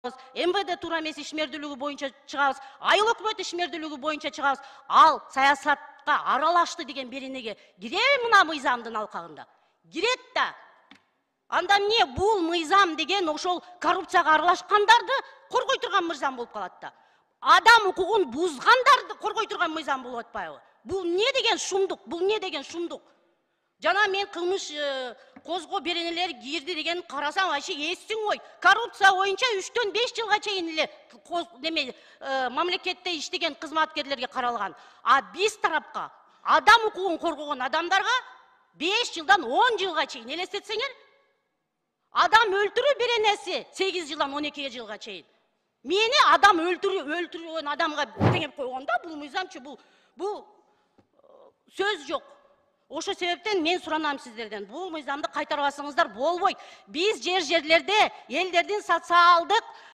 МВД туура эмес ишмердүүлүгү боюнча чыгабыз, айыл өкмөт ишмердүүлүгү боюнча чыгабыз. Ал саясатка аралашты деген беренеге киреби мына мыйзамдын алкагында? Кирет да. Анда эмне бул мыйзам деген ошол коррупцияга аралашкандарды коргой турган мыйзам болуп калат да. Адам укугун бузгандарды коргой турган мыйзам болуп атпайбы? Бул эмне деген шумдук? Бул эмне деген шумдук? Жана мен кылмыш козго беренелер кирди деген карасам, вообще эстиң ой. Коррупция боюнча 3-төн 5 жылга чейин эле мамлекетте иштеген кызматкерлерге каралган. А биз тарапка адам укугун коргогон адамдарга 5 жылдан 10 жылга чейин. Элестетсеңер, адам өлтүрүү беренеси 8 жылдан 12 жылга чейин. Мени адам өлтүргөн адамга теңеп койгонда бул мыйзамчы, бул сөз жок. Ошо себептен мен суранам сиздерден, бул мыйзамды кайтарбасаңыздар болбойт. Биз жерлерде элдердин социалдык